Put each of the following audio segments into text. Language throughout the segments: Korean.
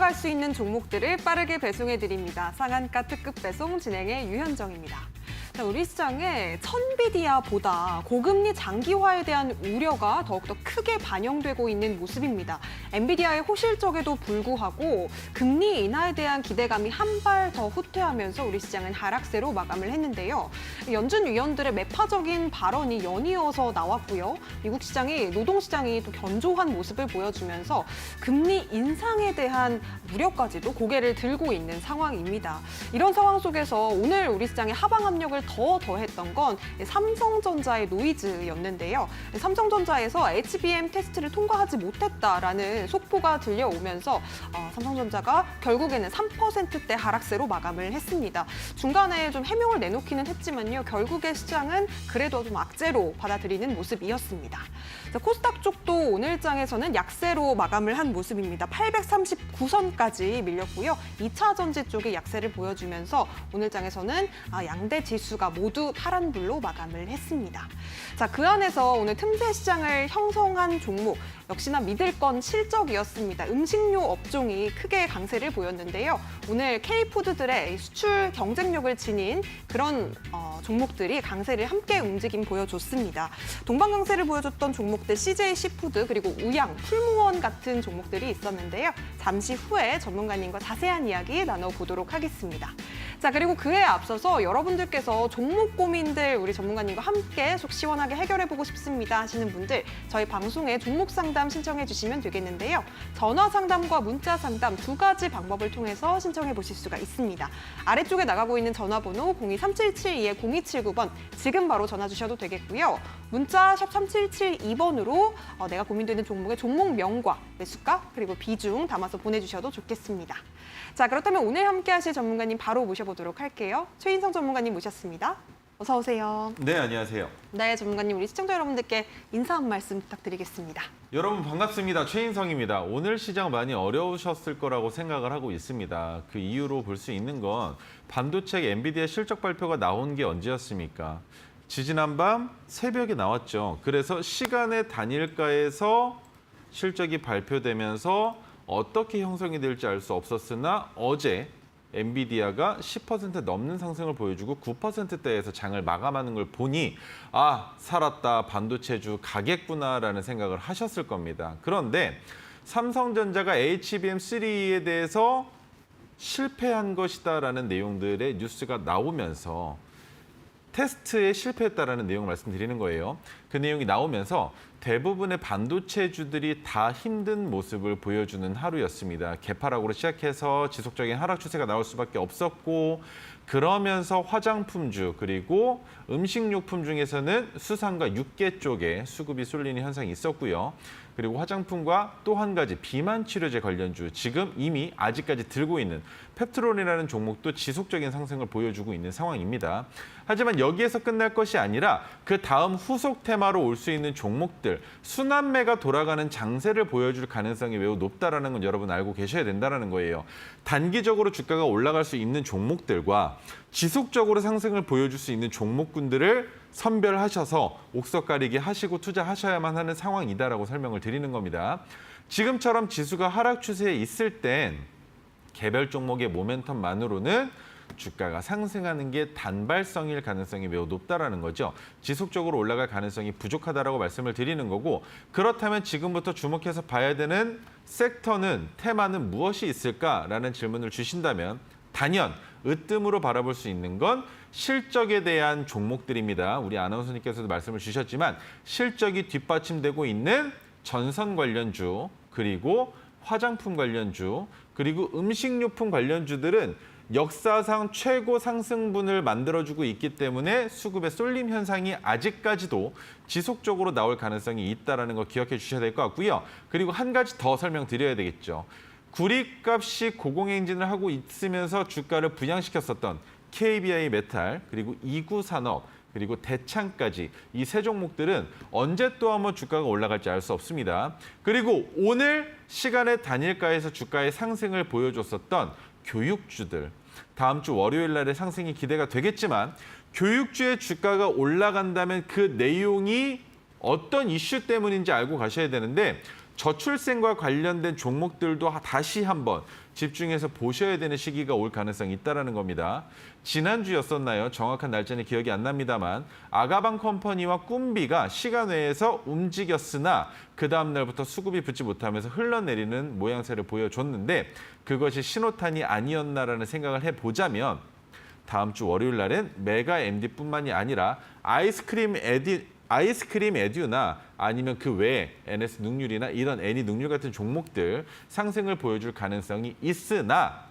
올라갈 수 있는 종목들을 빠르게 배송해드립니다. 상한가 특급 배송 진행의 유현정입니다. 자, 우리 시장에 천비디아보다 고금리 장기화에 대한 우려가 더욱더 크게 반영되고 있는 모습입니다. 엔비디아의 호실적에도 불구하고 금리 인하에 대한 기대감이 한 발 더 후퇴하면서 우리 시장은 하락세로 마감을 했는데요. 연준 위원들의 매파적인 발언이 연이어서 나왔고요. 미국 시장이 노동시장이 또 견조한 모습을 보여주면서 금리 인상에 대한 우려까지도 고개를 들고 있는 상황입니다. 이런 상황 속에서 오늘 우리 시장의 하방 압력을 더 더했던 건 삼성전자의 노이즈였는데요. 삼성전자에서 HBM 테스트를 통과하지 못했다라는 속보가 들려오면서 삼성전자가 결국에는 3%대 하락세로 마감을 했습니다. 중간에 좀 해명을 내놓기는 했지만요. 결국에 시장은 그래도 좀 악재로 받아들이는 모습이었습니다. 자, 코스닥 쪽도 오늘장에서는 약세로 마감을 한 모습입니다. 839선까지 밀렸고요. 2차 전지 쪽에 약세를 보여주면서 오늘장에서는 양대 지수가 모두 파란불로 마감을 했습니다. 자, 그 안에서 오늘 틈새 시장을 형성한 종목 역시나 믿을 건 실적이었습니다. 음식료 업종이 크게 강세를 보였는데요. 오늘 K푸드들의 수출 경쟁력을 지닌 그런 종목들이 강세를 함께 움직임 보여줬습니다. 동반 강세를 보여줬던 종목들 CJ시푸드 그리고 우양, 풀무원 같은 종목들이 있었는데요. 잠시 후에 전문가님과 자세한 이야기 나눠보도록 하겠습니다. 자, 그리고 그에 앞서서 여러분들께서 종목 고민들 우리 전문가님과 함께 속 시원하게 해결해보고 싶습니다 하시는 분들 저희 방송에 종목 상담 신청해 주시면 되겠는데요. 전화 상담과 문자 상담 두 가지 방법을 통해서 신청해 보실 수가 있습니다. 아래쪽에 나가고 있는 전화번호 023772-0279번 지금 바로 전화 주셔도 되겠고요. 문자 샵 3772번으로 내가 고민되는 종목의 종목명과 매수가 그리고 비중 담아서 보내주셔도 좋겠습니다. 자, 그렇다면 오늘 함께 하실 전문가님 바로 모셔보도록 할게요. 최인성 전문가님 모셨습니다. 어서 오세요. 네, 안녕하세요. 네, 전문가님 우리 시청자 여러분들께 인사 한 말씀 부탁드리겠습니다. 여러분 반갑습니다. 최인성입니다. 오늘 시장 많이 어려우셨을 거라고 생각을 하고 있습니다. 그 이유로 볼 수 있는 건 반도체 엔비디아 실적 발표가 나온 게 언제였습니까? 지지난밤 새벽에 나왔죠. 그래서 시간의 단일가에서 실적이 발표되면서 어떻게 형성이 될지 알 수 없었으나 어제 엔비디아가 10% 넘는 상승을 보여주고 9%대에서 장을 마감하는 걸 보니 살았다, 반도체주 가겠구나라는 생각을 하셨을 겁니다. 그런데 삼성전자가 HBM3에 대해서 실패한 것이다라는 내용들의 뉴스가 나오면서 테스트에 실패했다라는 내용을 말씀드리는 거예요. 그 내용이 나오면서 대부분의 반도체주들이 다 힘든 모습을 보여주는 하루였습니다. 개파락으로 시작해서 지속적인 하락 추세가 나올 수밖에 없었고 그러면서 화장품주 그리고 음식료품 중에서는 수산과 육계 쪽에 수급이 쏠리는 현상이 있었고요. 그리고 화장품과 또 한 가지 비만 치료제 관련주 지금 이미 아직까지 들고 있는 펩트론이라는 종목도 지속적인 상승을 보여주고 있는 상황입니다. 하지만 여기에서 끝날 것이 아니라 그 다음 후속 테마로 올 수 있는 종목들 순환매가 돌아가는 장세를 보여줄 가능성이 매우 높다라는 건 여러분 알고 계셔야 된다는 거예요. 단기적으로 주가가 올라갈 수 있는 종목들과 지속적으로 상승을 보여줄 수 있는 종목군들을 선별하셔서 옥석 가리기 하시고 투자하셔야만 하는 상황이다라고 설명을 드리는 겁니다. 지금처럼 지수가 하락 추세에 있을 땐 개별 종목의 모멘텀만으로는 주가가 상승하는 게 단발성일 가능성이 매우 높다라는 거죠. 지속적으로 올라갈 가능성이 부족하다라고 말씀을 드리는 거고 그렇다면 지금부터 주목해서 봐야 되는 섹터는 테마는 무엇이 있을까라는 질문을 주신다면 단연 으뜸으로 바라볼 수 있는 건 실적에 대한 종목들입니다. 우리 아나운서님께서도 말씀을 주셨지만 실적이 뒷받침되고 있는 전선 관련주 그리고 화장품 관련주 그리고 음식료품 관련주들은 역사상 최고 상승분을 만들어주고 있기 때문에 수급의 쏠림 현상이 아직까지도 지속적으로 나올 가능성이 있다는 거 기억해 주셔야 될 것 같고요. 그리고 한 가지 더 설명드려야 되겠죠. 구리값이 고공행진을 하고 있으면서 주가를 부양시켰었던 KBI 메탈 그리고 이구산업 그리고 대창까지 이 세 종목들은 언제 또 한번 주가가 올라갈지 알 수 없습니다. 그리고 오늘 시간의 단일가에서 주가의 상승을 보여줬었던 교육주들 다음 주 월요일 날의 상승이 기대가 되겠지만 교육주의 주가가 올라간다면 그 내용이 어떤 이슈 때문인지 알고 가셔야 되는데 저출생과 관련된 종목들도 다시 한번 집중해서 보셔야 되는 시기가 올 가능성이 있다는 겁니다. 지난주였었나요? 정확한 날짜는 기억이 안 납니다만 아가방 컴퍼니와 꿈비가 시간 외에서 움직였으나 그 다음 날부터 수급이 붙지 못하면서 흘러내리는 모양새를 보여줬는데 그것이 신호탄이 아니었나라는 생각을 해보자면 다음 주 월요일 날엔 메가 MD뿐만이 아니라 아이스크림 에듀나 아니면 그 외에 NS 능률이나 이런 애니 능률 같은 종목들 상승을 보여줄 가능성이 있으나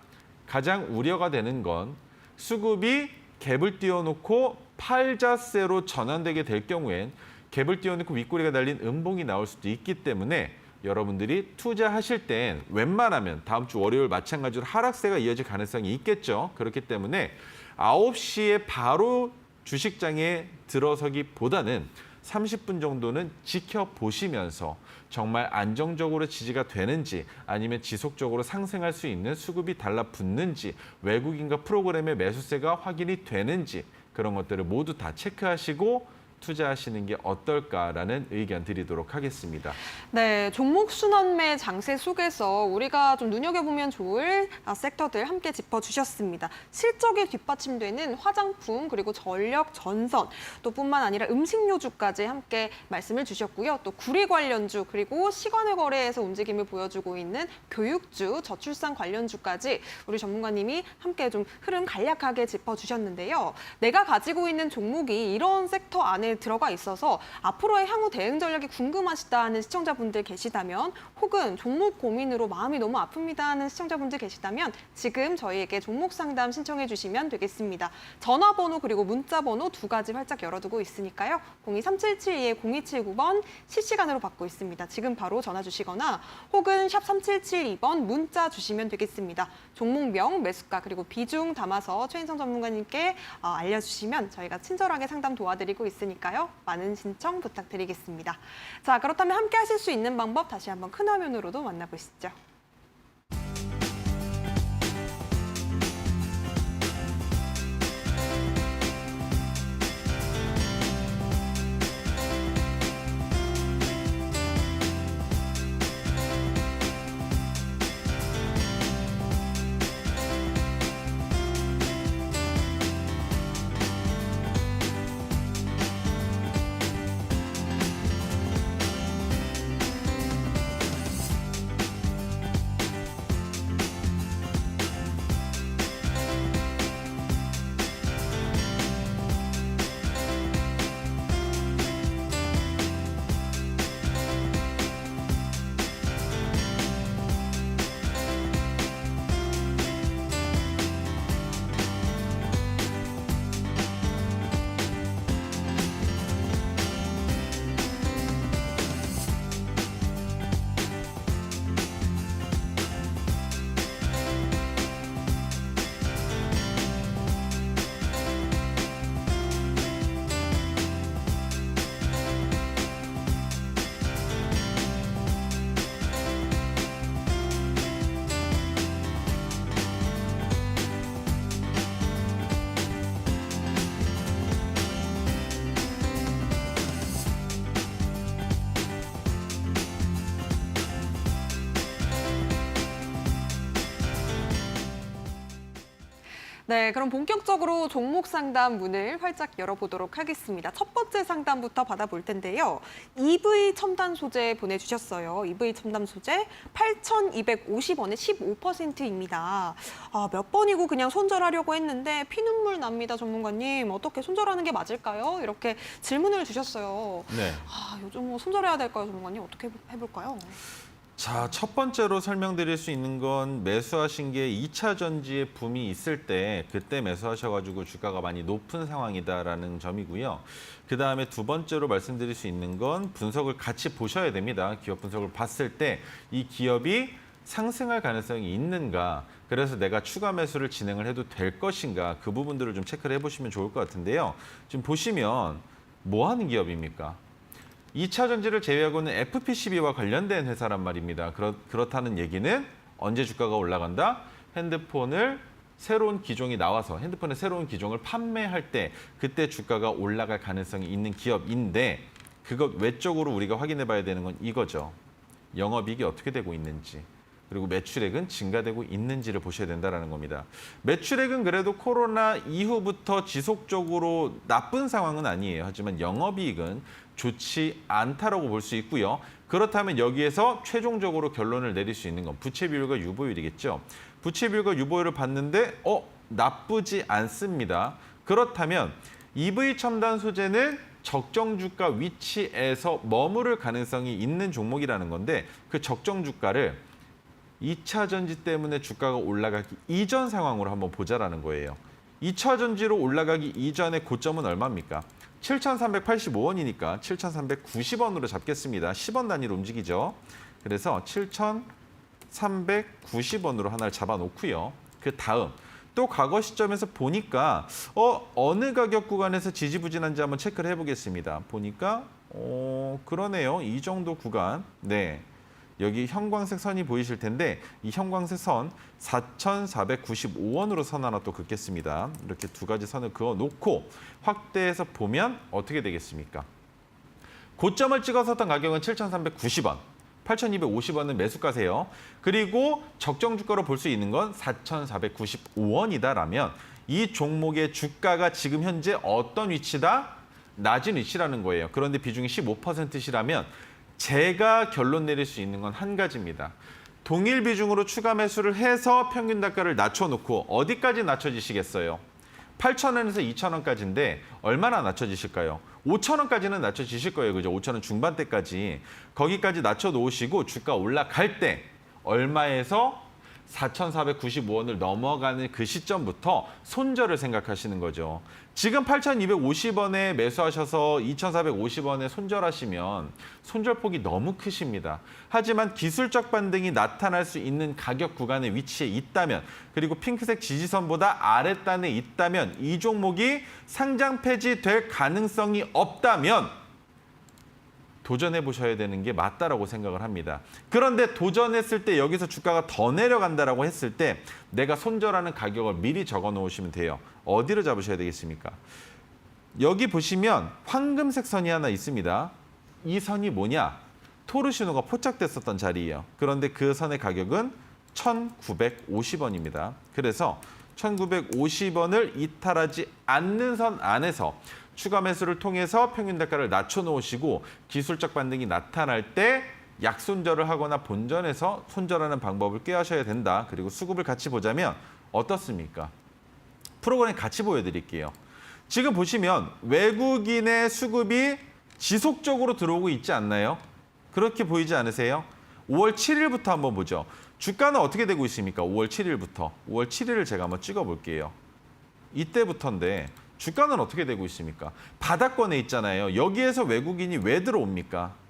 가장 우려가 되는 건 수급이 갭을 띄워놓고 팔자세로 전환되게 될 경우엔 갭을 띄워놓고 윗꼬리가 달린 음봉이 나올 수도 있기 때문에 여러분들이 투자하실 땐 웬만하면 다음 주 월요일 마찬가지로 하락세가 이어질 가능성이 있겠죠. 그렇기 때문에 9시에 바로 주식장에 들어서기보다는 30분 정도는 지켜보시면서 정말 안정적으로 지지가 되는지 아니면 지속적으로 상승할 수 있는 수급이 달라붙는지 외국인과 프로그램의 매수세가 확인이 되는지 그런 것들을 모두 다 체크하시고 투자하시는 게 어떨까라는 의견 드리도록 하겠습니다. 네, 종목 순환매 장세 속에서 우리가 좀 눈여겨보면 좋을 섹터들 함께 짚어주셨습니다. 실적이 뒷받침되는 화장품 그리고 전력, 전선 또 뿐만 아니라 음식료주까지 함께 말씀을 주셨고요. 또 구리 관련주 그리고 시간의 거래에서 움직임을 보여주고 있는 교육주, 저출산 관련주까지 우리 전문가님이 함께 좀 흐름 간략하게 짚어주셨는데요. 내가 가지고 있는 종목이 이런 섹터 안에 들어가 있어서 앞으로의 향후 대응 전략이 궁금하시다 하는 시청자분들 계시다면 혹은 종목 고민으로 마음이 너무 아픕니다 하는 시청자분들 계시다면 지금 저희에게 종목 상담 신청해 주시면 되겠습니다. 전화번호 그리고 문자번호 두 가지 활짝 열어두고 있으니까요. 02377-0279번 실시간으로 받고 있습니다. 지금 바로 전화 주시거나 혹은 샵 3772번 문자 주시면 되겠습니다. 종목명, 매수가 그리고 비중 담아서 최인성 전문가님께 알려주시면 저희가 친절하게 상담 도와드리고 있으니까요. 많은 신청 부탁드리겠습니다. 자, 그렇다면 함께 하실 수 있는 방법 다시 한번 큰 화면으로도 만나보시죠. 네, 그럼 본격적으로 종목 상담 문을 활짝 열어보도록 하겠습니다. 첫 번째 상담부터 받아볼 텐데요. EV 첨단 소재 보내주셨어요. EV 첨단 소재 8,250원에 15%입니다. 몇 번이고 그냥 손절하려고 했는데 피눈물 납니다, 전문가님. 어떻게 손절하는 게 맞을까요? 이렇게 질문을 주셨어요. 네. 요즘 뭐 손절해야 될까요, 전문가님? 어떻게 해볼까요? 자, 첫 번째로 설명드릴 수 있는 건 매수하신 게 2차 전지의 붐이 있을 때 그때 매수하셔가지고 주가가 많이 높은 상황이다라는 점이고요. 그다음에 두 번째로 말씀드릴 수 있는 건 분석을 같이 보셔야 됩니다. 기업 분석을 봤을 때 이 기업이 상승할 가능성이 있는가, 그래서 내가 추가 매수를 진행을 해도 될 것인가, 그 부분들을 좀 체크를 해보시면 좋을 것 같은데요. 지금 보시면 뭐 하는 기업입니까? 2차 전지를 제외하고는 FPCB와 관련된 회사란 말입니다. 그렇다는 얘기는 언제 주가가 올라간다? 핸드폰을 새로운 기종이 나와서 핸드폰의 새로운 기종을 판매할 때 그때 주가가 올라갈 가능성이 있는 기업인데 그것 외적으로 우리가 확인해 봐야 되는 건 이거죠. 영업이익이 어떻게 되고 있는지. 그리고 매출액은 증가되고 있는지를 보셔야 된다는 겁니다. 매출액은 그래도 코로나 이후부터 지속적으로 나쁜 상황은 아니에요. 하지만 영업이익은 좋지 않다라고 볼 수 있고요. 그렇다면 여기에서 최종적으로 결론을 내릴 수 있는 건 부채 비율과 유보율이겠죠. 부채 비율과 유보율을 봤는데 나쁘지 않습니다. 그렇다면 EV 첨단 소재는 적정 주가 위치에서 머무를 가능성이 있는 종목이라는 건데 그 적정 주가를 2차 전지 때문에 주가가 올라가기 이전 상황으로 한번 보자라는 거예요. 2차 전지로 올라가기 이전의 고점은 얼마입니까? 7,385원이니까 7,390원으로 잡겠습니다. 10원 단위로 움직이죠. 그래서 7,390원으로 하나를 잡아놓고요. 그 다음 또 과거 시점에서 보니까 어느 가격 구간에서 지지부진한지 한번 체크를 해보겠습니다. 보니까 그러네요. 이 정도 구간. 네. 여기 형광색 선이 보이실 텐데 이 형광색 선 4,495원으로 선 하나 또 긋겠습니다. 이렇게 두 가지 선을 그어놓고 확대해서 보면 어떻게 되겠습니까? 고점을 찍었었던 가격은 7,390원. 8,250원은 매수가세요. 그리고 적정 주가로 볼 수 있는 건 4,495원이다라면 이 종목의 주가가 지금 현재 어떤 위치다? 낮은 위치라는 거예요. 그런데 비중이 15%시라면 제가 결론 내릴 수 있는 건 한 가지입니다. 동일 비중으로 추가 매수를 해서 평균 단가를 낮춰놓고 어디까지 낮춰지시겠어요? 8,000원에서 2,000원까지인데 얼마나 낮춰지실까요? 5,000원까지는 낮춰지실 거예요. 그죠? 5,000원 중반대까지. 거기까지 낮춰놓으시고 주가 올라갈 때 얼마에서 4,495원을 넘어가는 그 시점부터 손절을 생각하시는 거죠. 지금 8,250원에 매수하셔서 2,450원에 손절하시면 손절폭이 너무 크십니다. 하지만 기술적 반등이 나타날 수 있는 가격 구간의 위치에 있다면 그리고 핑크색 지지선보다 아랫단에 있다면 이 종목이 상장 폐지될 가능성이 없다면 도전해 보셔야 되는 게 맞다라고 생각을 합니다. 그런데 도전했을 때 여기서 주가가 더 내려간다라고 했을 때 내가 손절하는 가격을 미리 적어 놓으시면 돼요. 어디로 잡으셔야 되겠습니까? 여기 보시면 황금색 선이 하나 있습니다. 이 선이 뭐냐? 토르시노가 포착됐었던 자리예요. 그런데 그 선의 가격은 1,950원입니다. 그래서 1,950원을 이탈하지 않는 선 안에서 추가 매수를 통해서 평균 단가를 낮춰놓으시고 기술적 반등이 나타날 때 약손절을 하거나 본전에서 손절하는 방법을 꾀하셔야 된다. 그리고 수급을 같이 보자면 어떻습니까? 프로그램 같이 보여드릴게요. 지금 보시면 외국인의 수급이 지속적으로 들어오고 있지 않나요? 그렇게 보이지 않으세요? 5월 7일부터 한번 보죠. 주가는 어떻게 되고 있습니까? 5월 7일부터. 5월 7일을 제가 한번 찍어볼게요. 이때부터인데 주가는 어떻게 되고 있습니까? 바닥권에 있잖아요. 여기에서 외국인이 왜 들어옵니까?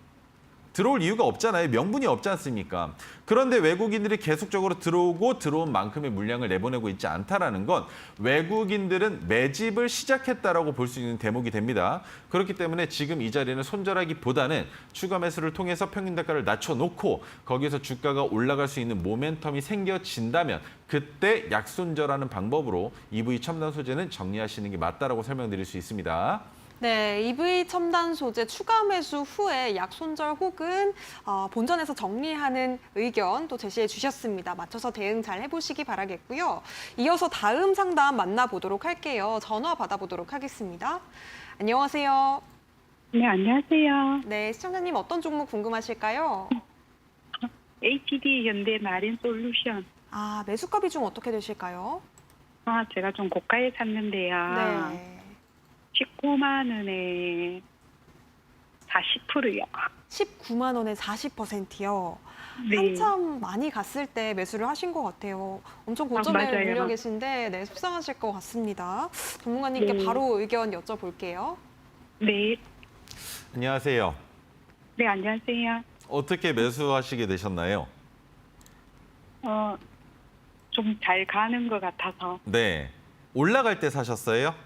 들어올 이유가 없잖아요. 명분이 없지 않습니까? 그런데 외국인들이 계속적으로 들어오고 들어온 만큼의 물량을 내보내고 있지 않다라는 건 외국인들은 매집을 시작했다라고 볼 수 있는 대목이 됩니다. 그렇기 때문에 지금 이 자리는 손절하기보다는 추가 매수를 통해서 평균 단가를 낮춰놓고 거기서 주가가 올라갈 수 있는 모멘텀이 생겨진다면 그때 약손절하는 방법으로 EV 첨단 소재는 정리하시는 게 맞다라고 설명드릴 수 있습니다. 네, EV 첨단 소재 추가 매수 후에 약손절 혹은 본전에서 정리하는 의견 또 제시해 주셨습니다. 맞춰서 대응 잘 해보시기 바라겠고요. 이어서 다음 상담 만나보도록 할게요. 전화 받아보도록 하겠습니다. 안녕하세요. 네, 안녕하세요. 네, 시청자님 어떤 종목 궁금하실까요? HD 현대 마린 솔루션. 매수가 비중 어떻게 되실까요? 제가 좀 고가에 샀는데요. 네. 19만 원에 40%요. 19만 원에 40%요. 네. 한참 많이 갔을 때 매수를 하신 것 같아요. 엄청 고점에 맞아요. 물려 계신데 네, 속상하실 것 같습니다. 전문가님께 네. 바로 의견 여쭤볼게요. 네. 안녕하세요. 네, 안녕하세요. 어떻게 매수하시게 되셨나요? 좀 잘 가는 것 같아서. 네. 올라갈 때 사셨어요?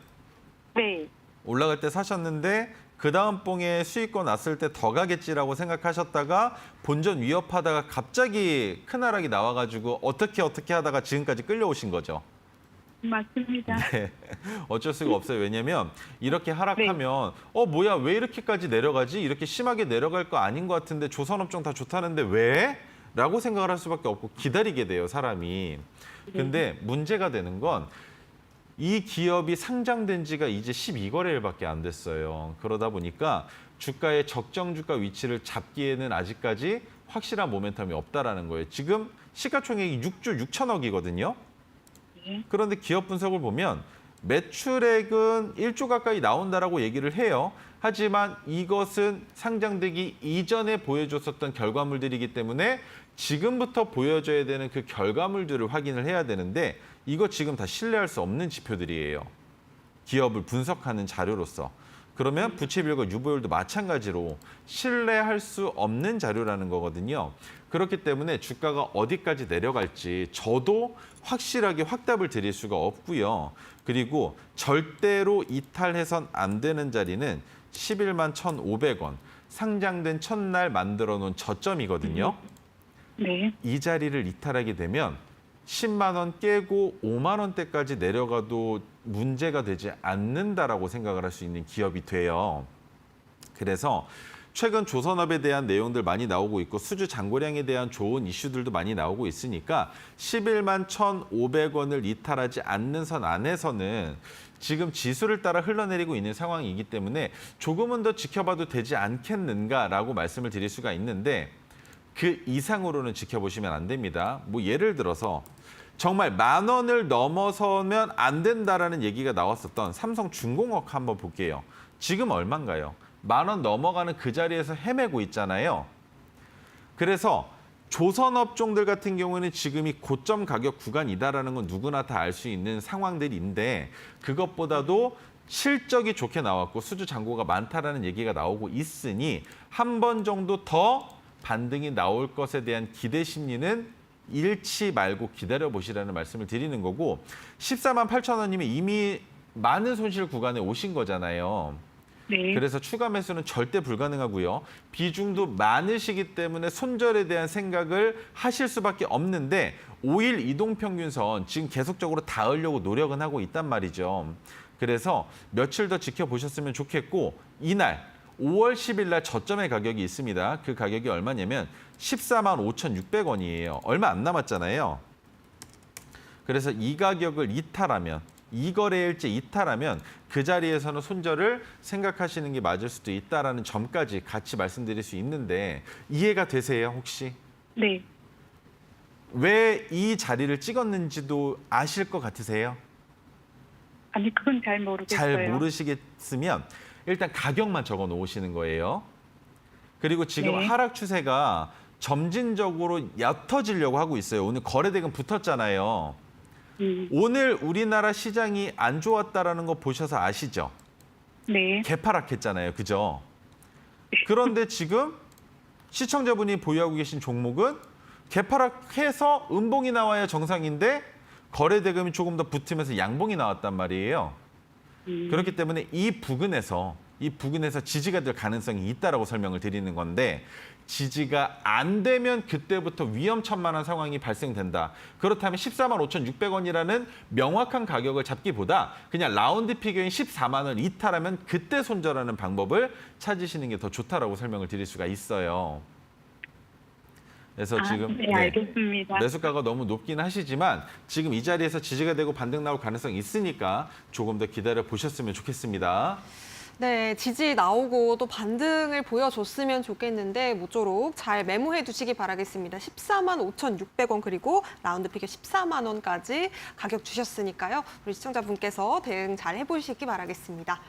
네. 올라갈 때 사셨는데 그 다음 봉에 수익권 났을 때 더 가겠지라고 생각하셨다가 본전 위협하다가 갑자기 큰 하락이 나와가지고 어떻게 하다가 지금까지 끌려오신 거죠. 맞습니다. 네. 어쩔 수가 없어요. 왜냐면 이렇게 하락하면 뭐야 왜 이렇게까지 내려가지? 이렇게 심하게 내려갈 거 아닌 것 같은데 조선업종 다 좋다는데 왜? 라고 생각을 할 수밖에 없고 기다리게 돼요, 사람이. 근데 문제가 되는 건 이 기업이 상장된 지가 이제 12거래일밖에 안 됐어요. 그러다 보니까 주가의 적정 주가 위치를 잡기에는 아직까지 확실한 모멘텀이 없다라는 거예요. 지금 시가총액이 6조 6천억이거든요. 네. 그런데 기업 분석을 보면 매출액은 1조 가까이 나온다라고 얘기를 해요. 하지만 이것은 상장되기 이전에 보여줬었던 결과물들이기 때문에 지금부터 보여줘야 되는 그 결과물들을 확인을 해야 되는데 이거 지금 다 신뢰할 수 없는 지표들이에요. 기업을 분석하는 자료로서. 그러면 부채 비율과 유보율도 마찬가지로 신뢰할 수 없는 자료라는 거거든요. 그렇기 때문에 주가가 어디까지 내려갈지 저도 확실하게 확답을 드릴 수가 없고요. 그리고 절대로 이탈해선 안 되는 자리는 11만 1,500원, 상장된 첫날 만들어 놓은 저점이거든요. 네. 이 자리를 이탈하게 되면 10만 원 깨고 5만 원대까지 내려가도 문제가 되지 않는다라고 생각을 할 수 있는 기업이 돼요. 그래서 최근 조선업에 대한 내용들 많이 나오고 있고 수주 잔고량에 대한 좋은 이슈들도 많이 나오고 있으니까 11만 1,500원을 이탈하지 않는 선 안에서는 지금 지수를 따라 흘러내리고 있는 상황이기 때문에 조금은 더 지켜봐도 되지 않겠는가라고 말씀을 드릴 수가 있는데 그 이상으로는 지켜보시면 안 됩니다. 뭐 예를 들어서 정말 10,000원을 넘어서면 안 된다라는 얘기가 나왔었던 삼성중공업 한번 볼게요. 지금 얼마인가요? 10,000원 넘어가는 그 자리에서 헤매고 있잖아요. 그래서 조선업종들 같은 경우는 지금이 고점 가격 구간이다라는 건 누구나 다 알 수 있는 상황들인데 그것보다도 실적이 좋게 나왔고 수주 잔고가 많다라는 얘기가 나오고 있으니 한 번 정도 더 반등이 나올 것에 대한 기대 심리는 잃지 말고 기다려보시라는 말씀을 드리는 거고 14만 8,000원이면 이미 많은 손실 구간에 오신 거잖아요. 네. 그래서 추가 매수는 절대 불가능하고요. 비중도 많으시기 때문에 손절에 대한 생각을 하실 수밖에 없는데 5일 이동평균선 지금 계속적으로 닿으려고 노력은 하고 있단 말이죠. 그래서 며칠 더 지켜보셨으면 좋겠고 이날 5월 10일 날 저점의 가격이 있습니다. 그 가격이 얼마냐면 14만 5,600원이에요. 얼마 안 남았잖아요. 그래서 이 가격을 이탈하면 이 거래일째 이탈하면 그 자리에서는 손절을 생각하시는 게 맞을 수도 있다라는 점까지 같이 말씀드릴 수 있는데 이해가 되세요, 혹시? 네. 왜 이 자리를 찍었는지도 아실 것 같으세요? 아니, 그건 잘 모르겠어요. 잘 모르시겠으면 일단 가격만 적어 놓으시는 거예요. 그리고 지금 네. 하락 추세가 점진적으로 옅어지려고 하고 있어요. 오늘 거래대금 붙었잖아요. 오늘 우리나라 시장이 안 좋았다라는 거 보셔서 아시죠? 네. 개파락했잖아요. 그죠? 그런데 지금 시청자분이 보유하고 계신 종목은 개파락해서 음봉이 나와야 정상인데 거래대금이 조금 더 붙으면서 양봉이 나왔단 말이에요. 그렇기 때문에 이 부근에서 지지가 될 가능성이 있다라고 설명을 드리는 건데 지지가 안 되면 그때부터 위험천만한 상황이 발생된다. 그렇다면 14만 5,600원이라는 명확한 가격을 잡기보다 그냥 라운드 피겨인 14만 원 이탈하면 그때 손절하는 방법을 찾으시는 게 더 좋다라고 설명을 드릴 수가 있어요. 그래서 지금 네, 알겠습니다. 매수가가 너무 높긴 하시지만 지금 이 자리에서 지지가 되고 반등 나올 가능성이 있으니까 조금 더 기다려 보셨으면 좋겠습니다. 네, 지지 나오고 또 반등을 보여줬으면 좋겠는데 모쪼록 잘 메모해 두시기 바라겠습니다. 14만 5,600원 그리고 라운드 피겨 14만 원까지 가격 주셨으니까요. 우리 시청자분께서 대응 잘 해보시기 바라겠습니다.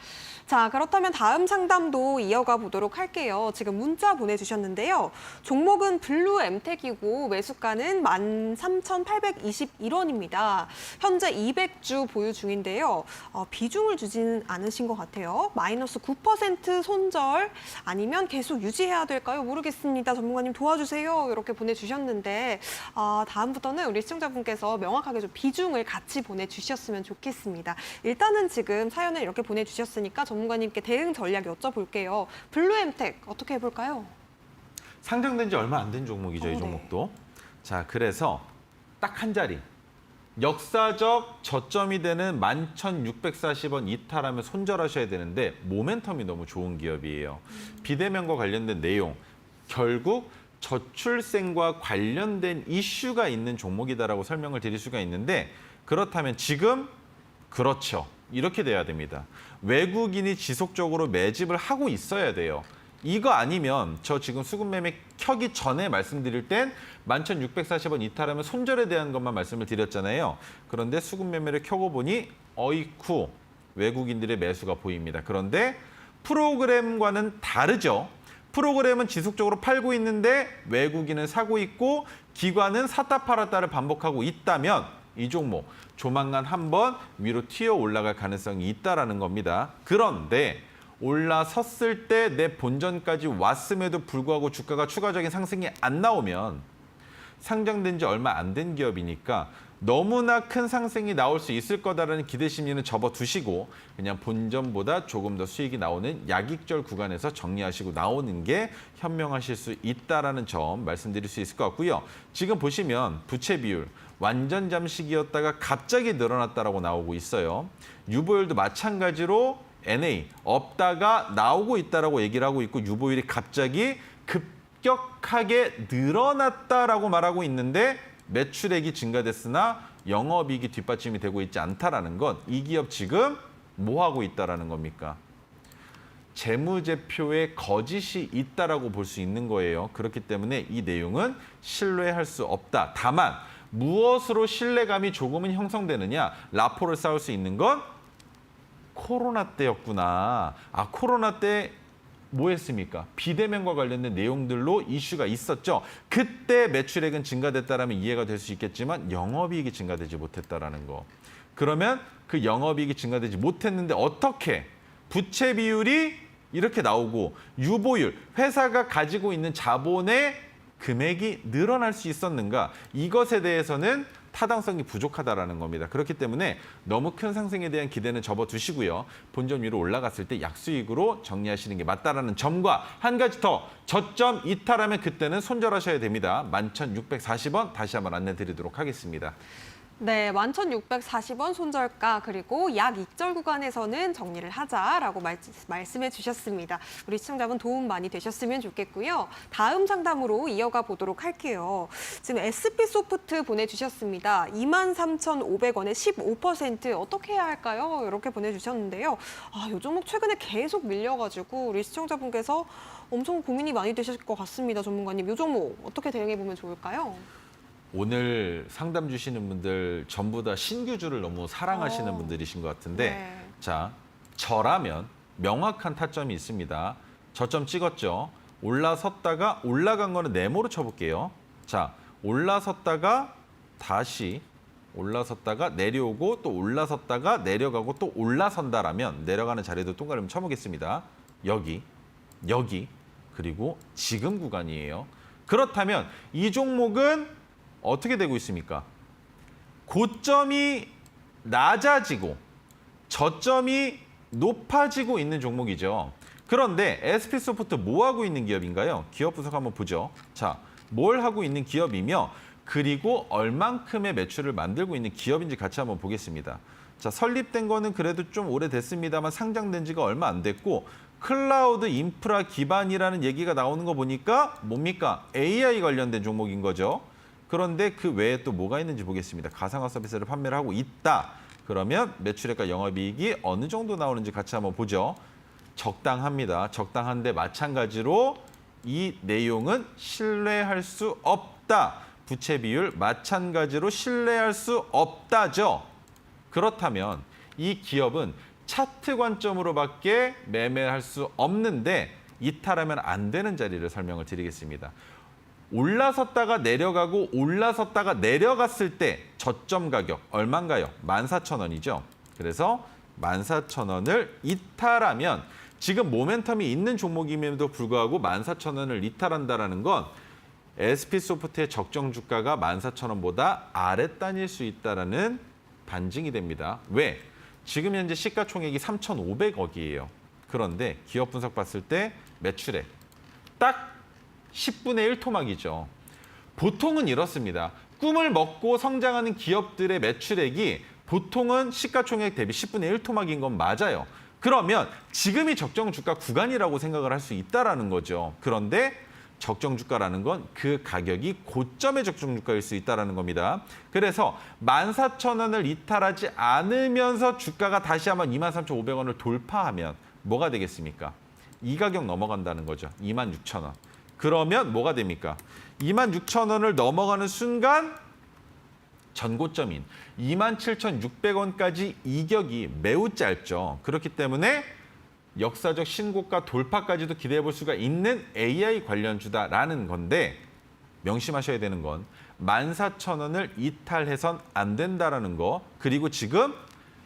자, 그렇다면 다음 상담도 이어가 보도록 할게요. 지금 문자 보내주셨는데요. 종목은 블루 엠텍이고 매수가는 13,821원입니다. 현재 200주 보유 중인데요. 비중을 주지는 않으신 것 같아요. 마이너스 9% 손절 아니면 계속 유지해야 될까요? 모르겠습니다. 전문가님 도와주세요. 이렇게 보내주셨는데 다음부터는 우리 시청자분께서 명확하게 좀 비중을 같이 보내주셨으면 좋겠습니다. 일단은 지금 사연을 이렇게 보내주셨으니까 전문가님께 대응 전략 여쭤볼게요. 블루엠텍 어떻게 해볼까요? 상장된 지 얼마 안 된 종목이죠, 이 네. 종목도. 자, 그래서 딱 한 자리. 역사적 저점이 되는 11,640원 이탈하면 손절하셔야 되는데 모멘텀이 너무 좋은 기업이에요. 비대면과 관련된 내용, 결국 저출생과 관련된 이슈가 있는 종목이다라고 설명을 드릴 수가 있는데 그렇다면 지금 그렇죠. 이렇게 돼야 됩니다. 외국인이 지속적으로 매집을 하고 있어야 돼요. 이거 아니면 저 지금 수급 매매 켜기 전에 말씀드릴 땐 11,640원 이탈하면 손절에 대한 것만 말씀을 드렸잖아요. 그런데 수급 매매를 켜고 보니 어이쿠 외국인들의 매수가 보입니다. 그런데 프로그램과는 다르죠. 프로그램은 지속적으로 팔고 있는데 외국인은 사고 있고 기관은 샀다 팔았다를 반복하고 있다면 이 종목 조만간 한번 위로 튀어 올라갈 가능성이 있다라는 겁니다. 그런데 올라섰을 때 내 본전까지 왔음에도 불구하고 주가가 추가적인 상승이 안 나오면 상장된 지 얼마 안 된 기업이니까 너무나 큰 상승이 나올 수 있을 거다라는 기대 심리는 접어두시고 그냥 본전보다 조금 더 수익이 나오는 약익절 구간에서 정리하시고 나오는 게 현명하실 수 있다라는 점 말씀드릴 수 있을 것 같고요. 지금 보시면 부채 비율 완전 잠식이었다가 갑자기 늘어났다라고 나오고 있어요. 유보율도 마찬가지로 NA 없다가 나오고 있다라고 얘기를 하고 있고 유보율이 갑자기 급격하게 늘어났다라고 말하고 있는데 매출액이 증가됐으나 영업이익이 뒷받침이 되고 있지 않다라는 건 이 기업 지금 뭐 하고 있다라는 겁니까? 재무제표에 거짓이 있다라고 볼 수 있는 거예요. 그렇기 때문에 이 내용은 신뢰할 수 없다. 다만 무엇으로 신뢰감이 조금은 형성되느냐? 라포를 쌓을 수 있는 건 코로나 때였구나. 아, 코로나 때 뭐 했습니까? 비대면과 관련된 내용들로 이슈가 있었죠. 그때 매출액은 증가됐다라면 이해가 될 수 있겠지만 영업이익이 증가되지 못했다라는 거. 그러면 그 영업이익이 증가되지 못했는데 어떻게 부채 비율이 이렇게 나오고 유보율, 회사가 가지고 있는 자본의 금액이 늘어날 수 있었는가? 이것에 대해서는 타당성이 부족하다라는 겁니다. 그렇기 때문에 너무 큰 상승에 대한 기대는 접어두시고요. 본전 위로 올라갔을 때 약수익으로 정리하시는 게 맞다라는 점과 한 가지 더 저점 이탈하면 그때는 손절하셔야 됩니다. 11,640원 다시 한번 안내 드리도록 하겠습니다. 네, 11,640원 손절가 그리고 약 익절 구간에서는 정리를 하자라고 말씀해 주셨습니다. 우리 시청자분 도움 많이 되셨으면 좋겠고요. 다음 상담으로 이어가 보도록 할게요. 지금 SP소프트 보내주셨습니다. 23,500원에 15% 어떻게 해야 할까요? 이렇게 보내주셨는데요. 아, 이 종목 최근에 계속 밀려가지고 우리 시청자분께서 엄청 고민이 많이 되실 것 같습니다. 전문가님, 이 종목 어떻게 대응해 보면 좋을까요? 오늘 상담 주시는 분들 전부 다 신규주를 너무 사랑하시는 어. 분들이신 것 같은데 네. 자, 저라면 명확한 타점이 있습니다. 저점 찍었죠. 올라섰다가 올라간 거는 네모로 쳐볼게요. 자, 올라섰다가 다시 올라섰다가 내려오고 또 올라섰다가 내려가고 또 올라선다라면 내려가는 자리도 동그라미 쳐보겠습니다. 여기, 그리고 지금 구간이에요. 그렇다면 이 종목은 어떻게 되고 있습니까? 고점이 낮아지고 저점이 높아지고 있는 종목이죠. 그런데 SP소프트 뭐 하고 있는 기업인가요? 기업 분석 한번 보죠. 자, 뭘 하고 있는 기업이며 그리고 얼만큼의 매출을 만들고 있는 기업인지 같이 한번 보겠습니다. 자, 설립된 거는 그래도 좀 오래됐습니다만 상장된 지가 얼마 안 됐고 클라우드 인프라 기반이라는 얘기가 나오는 거 보니까 뭡니까? AI 관련된 종목인 거죠. 그런데 그 외에 또 뭐가 있는지 보겠습니다. 가상화 서비스를 판매를 하고 있다. 그러면 매출액과 영업이익이 어느 정도 나오는지 같이 한번 보죠. 적당합니다. 적당한데 마찬가지로 이 내용은 신뢰할 수 없다. 부채 비율 마찬가지로 신뢰할 수 없다죠. 그렇다면 이 기업은 차트 관점으로밖에 매매할 수 없는데 이탈하면 안 되는 자리를 설명을 드리겠습니다. 올라섰다가 내려가고 올라섰다가 내려갔을 때 저점 가격 얼마인가요? 14,000원이죠. 그래서 14,000원을 이탈하면 지금 모멘텀이 있는 종목임에도 불구하고 14,000원을 이탈한다는 건 SP소프트의 적정 주가가 14,000원보다 아랫단일 수 있다는 반증이 됩니다. 왜? 지금 현재 시가총액이 3,500억이에요. 그런데 기업 분석 봤을 때 매출액 딱 10분의 1 토막이죠. 보통은 이렇습니다. 꿈을 먹고 성장하는 기업들의 매출액이 보통은 시가총액 대비 10분의 1 토막인 건 맞아요. 그러면 지금이 적정 주가 구간이라고 생각을 할 수 있다는 거죠. 그런데 적정 주가라는 건 그 가격이 고점의 적정 주가일 수 있다는 겁니다. 그래서 14,000원을 이탈하지 않으면서 주가가 다시 한번 23,500원을 돌파하면 뭐가 되겠습니까? 이 가격 넘어간다는 거죠. 26,000원. 그러면 뭐가 됩니까? 26,000원을 넘어가는 순간 전고점인 27,600원까지 이격이 매우 짧죠. 그렇기 때문에 역사적 신고가 돌파까지도 기대해 볼 수가 있는 AI 관련주다라는 건데 명심하셔야 되는 건 14,000원을 이탈해선 안 된다라는 거. 그리고 지금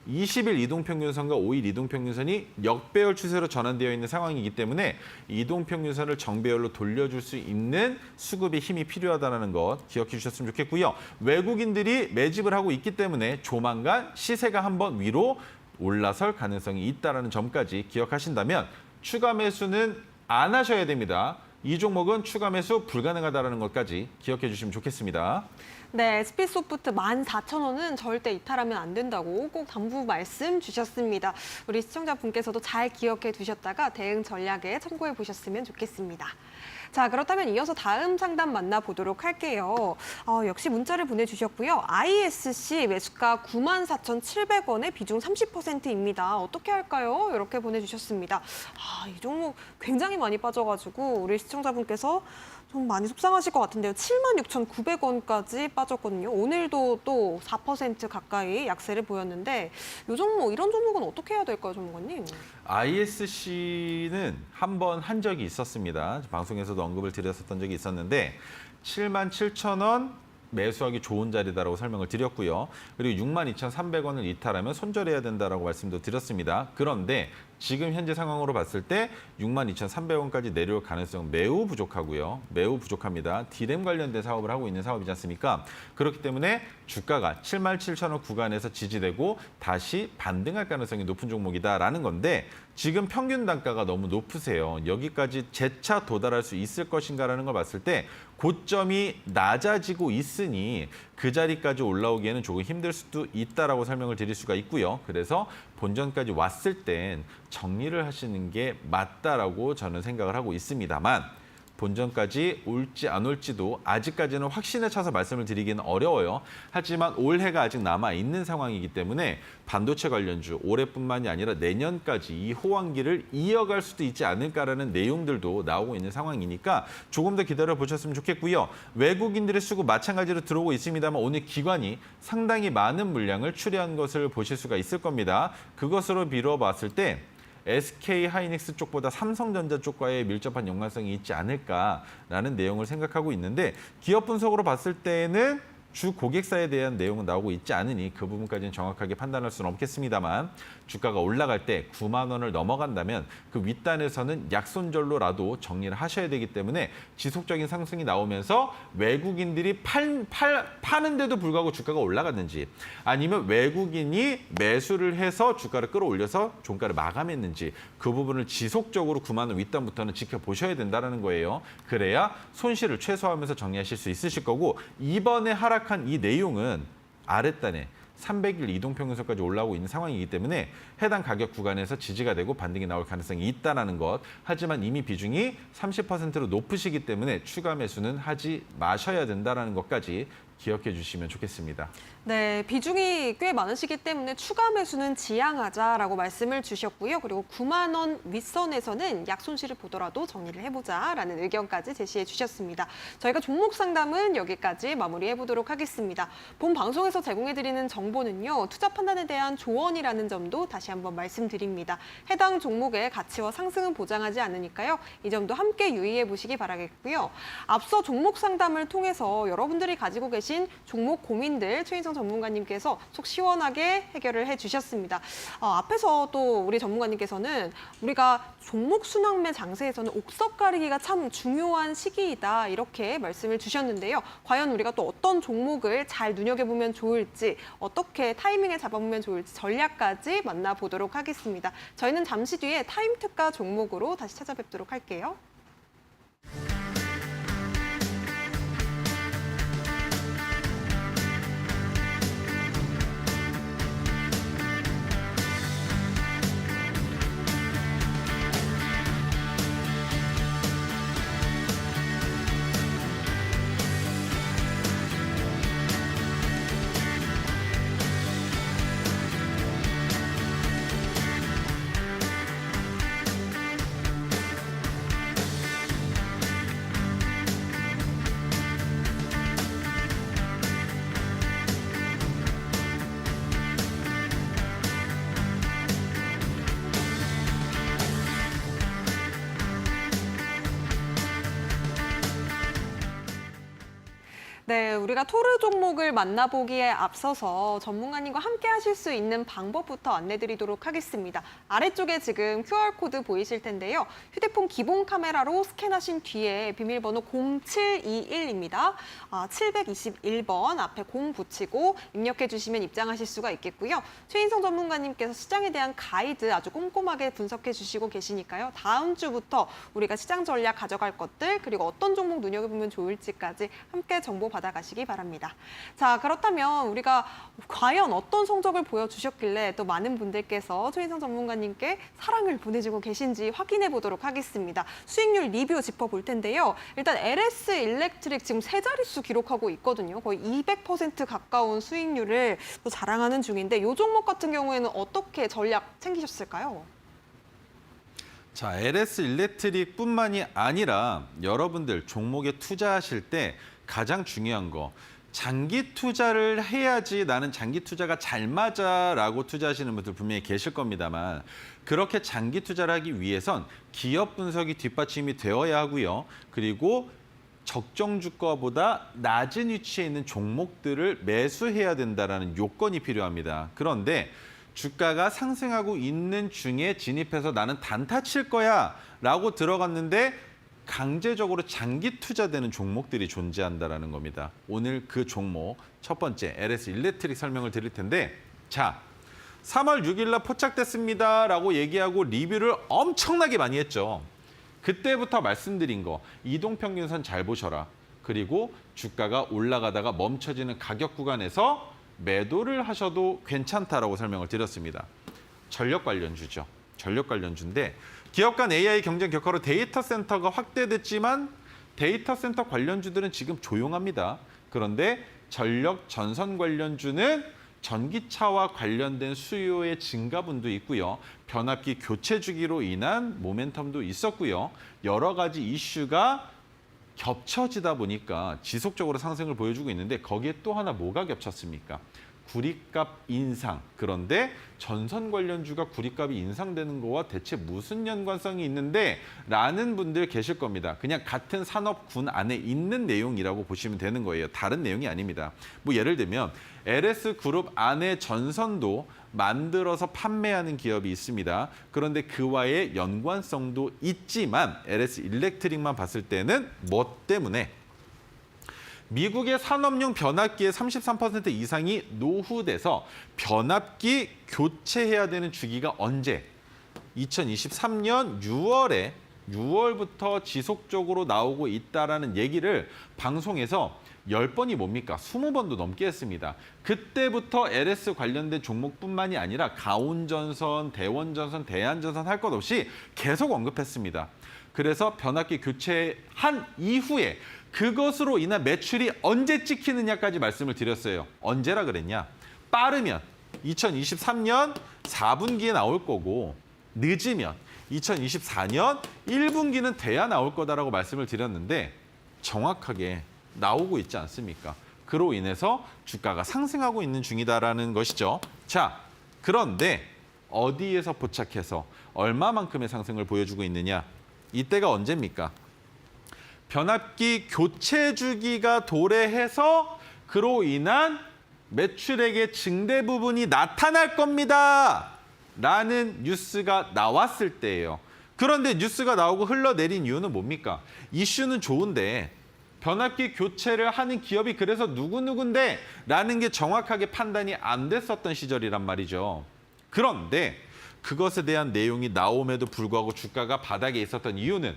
20일 이동평균선과 5일 이동평균선이 역배열 추세로 전환되어 있는 상황이기 때문에 이동평균선을 정배열로 돌려줄 수 있는 수급의 힘이 필요하다는 것 기억해 주셨으면 좋겠고요. 외국인들이 매집을 하고 있기 때문에 조만간 시세가 한번 위로 올라설 가능성이 있다는 점까지 기억하신다면 추가 매수는 안 하셔야 됩니다. 이 종목은 추가 매수 불가능하다는 것까지 기억해 주시면 좋겠습니다. 네, SP소프트 14,000원은 절대 이탈하면 안 된다고 꼭 당부 말씀 주셨습니다. 우리 시청자분께서도 잘 기억해 두셨다가 대응 전략에 참고해 보셨으면 좋겠습니다. 자, 그렇다면 이어서 다음 상담 만나보도록 할게요. 역시 문자를 보내주셨고요. ISC 매수가 94,700원에 비중 30%입니다. 어떻게 할까요? 이렇게 보내주셨습니다. 이 종목 굉장히 많이 빠져가지고 우리 시청자분께서 좀 많이 속상하실 것 같은데요. 76,900원까지 빠졌거든요. 오늘도 또 4% 가까이 약세를 보였는데 이 종목, 이런 종목은 어떻게 해야 될까요, 전문가님? ISC는 한 번 한 적이 있었습니다. 방송에서도 언급을 드렸었던 적이 있었는데 77,000원 매수하기 좋은 자리다라고 설명을 드렸고요. 그리고 62,300원을 이탈하면 손절해야 된다라고 말씀도 드렸습니다. 그런데 지금 현재 상황으로 봤을 때 62,300원까지 내려올 가능성은 매우 부족하고요. 매우 부족합니다. 디램 관련된 사업을 하고 있는 사업이지 않습니까? 그렇기 때문에 주가가 77,000원 구간에서 지지되고 다시 반등할 가능성이 높은 종목이다라는 건데 지금 평균 단가가 너무 높으세요. 여기까지 재차 도달할 수 있을 것인가라는 걸 봤을 때 고점이 낮아지고 있으니 그 자리까지 올라오기에는 조금 힘들 수도 있다라고 설명을 드릴 수가 있고요. 그래서 본전까지 왔을 땐 정리를 하시는 게 맞다라고 저는 생각을 하고 있습니다만 본전까지 올지 안 올지도 아직까지는 확신에 차서 말씀을 드리기는 어려워요. 하지만 올해가 아직 남아있는 상황이기 때문에 반도체 관련주 올해뿐만이 아니라 내년까지 이 호황기를 이어갈 수도 있지 않을까라는 내용들도 나오고 있는 상황이니까 조금 더 기다려보셨으면 좋겠고요. 외국인들의 수급 마찬가지로 들어오고 있습니다만 오늘 기관이 상당히 많은 물량을 출회한 것을 보실 수가 있을 겁니다. 그것으로 미뤄봤을 때 SK하이닉스 쪽보다 삼성전자 쪽과의 밀접한 연관성이 있지 않을까라는 내용을 생각하고 있는데 기업 분석으로 봤을 때는 주 고객사에 대한 내용은 나오고 있지 않으니 그 부분까지는 정확하게 판단할 수는 없겠습니다만 주가가 올라갈 때 9만 원을 넘어간다면 그 윗단에서는 약손절로라도 정리를 하셔야 되기 때문에 지속적인 상승이 나오면서 외국인들이 파는데도 불구하고 주가가 올라갔는지 아니면 외국인이 매수를 해서 주가를 끌어올려서 종가를 마감했는지 그 부분을 지속적으로 9만 원 윗단부터는 지켜보셔야 된다는 거예요. 그래야 손실을 최소화하면서 정리하실 수 있으실 거고 이번에 하락한 이 내용은 아랫단에 300일 이동평균선까지 올라오고 있는 상황이기 때문에 해당 가격 구간에서 지지가 되고 반등이 나올 가능성이 있다는 것. 하지만 이미 비중이 30%로 높으시기 때문에 추가 매수는 하지 마셔야 된다는 것까지 기억해 주시면 좋겠습니다. 네, 비중이 꽤 많으시기 때문에 추가 매수는 지양하자라고 말씀을 주셨고요. 그리고 9만 원 윗선에서는 약손실을 보더라도 정리를 해보자라는 의견까지 제시해 주셨습니다. 저희가 종목 상담은 여기까지 마무리해 보도록 하겠습니다. 본 방송에서 제공해드리는 정보는요. 투자 판단에 대한 조언이라는 점도 다시 한번 말씀드립니다. 해당 종목의 가치와 상승은 보장하지 않으니까요. 이 점도 함께 유의해 보시기 바라겠고요. 앞서 종목 상담을 통해서 여러분들이 가지고 계신 종목 고민들 최인성 전문가님께서 속 시원하게 해결을 해주셨습니다. 앞에서 또 우리 전문가님께서는 우리가 종목 순환매 장세에서는 옥석 가리기가 참 중요한 시기이다 이렇게 말씀을 주셨는데요. 과연 우리가 또 어떤 종목을 잘 눈여겨보면 좋을지 어떻게 타이밍을 잡아보면 좋을지 전략까지 만나보도록 하겠습니다. 저희는 잠시 뒤에 타임 특가 종목으로 다시 찾아뵙도록 할게요. 네, 우리가 토르 종목을 만나보기에 앞서서 전문가님과 함께 하실 수 있는 방법부터 안내드리도록 하겠습니다. 아래쪽에 지금 QR코드 보이실 텐데요. 휴대폰 기본 카메라로 스캔하신 뒤에 비밀번호 0721입니다. 721번 앞에 0 붙이고 입력해 주시면 입장하실 수가 있겠고요. 최인성 전문가님께서 시장에 대한 가이드 아주 꼼꼼하게 분석해 주시고 계시니까요. 다음 주부터 우리가 시장 전략 가져갈 것들 그리고 어떤 종목 눈여겨보면 좋을지까지 함께 정보 받아가시기 바랍니다. 자, 그렇다면 우리가 과연 어떤 성적을 보여주셨길래 또 많은 분들께서 최인성 전문가님께 사랑을 보내주고 계신지 확인해 보도록 하겠습니다. 수익률 리뷰 짚어볼 텐데요. 일단 LS 일렉트릭 지금 세 자릿수 기록하고 있거든요. 거의 200% 가까운 수익률을 또 자랑하는 중인데 이 종목 같은 경우에는 어떻게 전략 챙기셨을까요? 자, LS 일렉트릭뿐만이 아니라 여러분들 종목에 투자하실 때 가장 중요한 거, 장기 투자를 해야지 나는 장기 투자가 잘 맞아라고 투자하시는 분들 분명히 계실 겁니다만 그렇게 장기 투자를 하기 위해선 기업 분석이 뒷받침이 되어야 하고요. 그리고 적정 주가보다 낮은 위치에 있는 종목들을 매수해야 된다라는 요건이 필요합니다. 그런데 주가가 상승하고 있는 중에 진입해서 나는 단타 칠 거야 라고 들어갔는데 강제적으로 장기 투자되는 종목들이 존재한다는 겁니다. 오늘 그 종목 첫 번째 LS 일렉트릭 설명을 드릴 텐데 자, 3월 6일 날 포착됐습니다 라고 얘기하고 리뷰를 엄청나게 많이 했죠. 그때부터 말씀드린 거 이동평균선 잘 보셔라. 그리고 주가가 올라가다가 멈춰지는 가격 구간에서 매도를 하셔도 괜찮다라고 설명을 드렸습니다. 전력 관련주죠. 전력 관련주인데 기업 간 AI 경쟁 격화로 데이터 센터가 확대됐지만 데이터 센터 관련주들은 지금 조용합니다. 그런데 전력 전선 관련주는 전기차와 관련된 수요의 증가분도 있고요. 변압기 교체 주기로 인한 모멘텀도 있었고요. 여러 가지 이슈가 겹쳐지다 보니까 지속적으로 상승을 보여주고 있는데 거기에 또 하나 뭐가 겹쳤습니까? 구리값 인상. 그런데 전선 관련주가 구리값이 인상되는 거와 대체 무슨 연관성이 있는데? 라는 분들 계실 겁니다. 그냥 같은 산업군 안에 있는 내용이라고 보시면 되는 거예요. 다른 내용이 아닙니다. 뭐 예를 들면 LS그룹 안에 전선도 만들어서 판매하는 기업이 있습니다. 그런데 그와의 연관성도 있지만 LS 일렉트릭만 봤을 때는 뭐 때문에? 미국의 산업용 변압기의 33% 이상이 노후돼서 변압기 교체해야 되는 주기가 언제? 2023년 6월부터 지속적으로 나오고 있다라는 얘기를 방송에서 10번이 뭡니까? 20번도 넘게 했습니다. 그때부터 LS 관련된 종목뿐만이 아니라 가온전선, 대원전선, 대한전선 할 것 없이 계속 언급했습니다. 그래서 변압기 교체한 이후에 그것으로 인한 매출이 언제 찍히느냐까지 말씀을 드렸어요. 언제라 그랬냐? 빠르면 2023년 4분기에 나올 거고 늦으면 2024년 1분기는 돼야 나올 거다라고 말씀을 드렸는데 정확하게 나오고 있지 않습니까? 그로 인해서 주가가 상승하고 있는 중이다라는 것이죠. 자, 그런데 어디에서 포착해서 얼마만큼의 상승을 보여주고 있느냐? 이때가 언제입니까? 변압기 교체 주기가 도래해서 그로 인한 매출액의 증대 부분이 나타날 겁니다. 라는 뉴스가 나왔을 때예요. 그런데 뉴스가 나오고 흘러내린 이유는 뭡니까? 이슈는 좋은데 변압기 교체를 하는 기업이 그래서 누구누군데 라는 게 정확하게 판단이 안 됐었던 시절이란 말이죠. 그런데 그것에 대한 내용이 나옴에도 불구하고 주가가 바닥에 있었던 이유는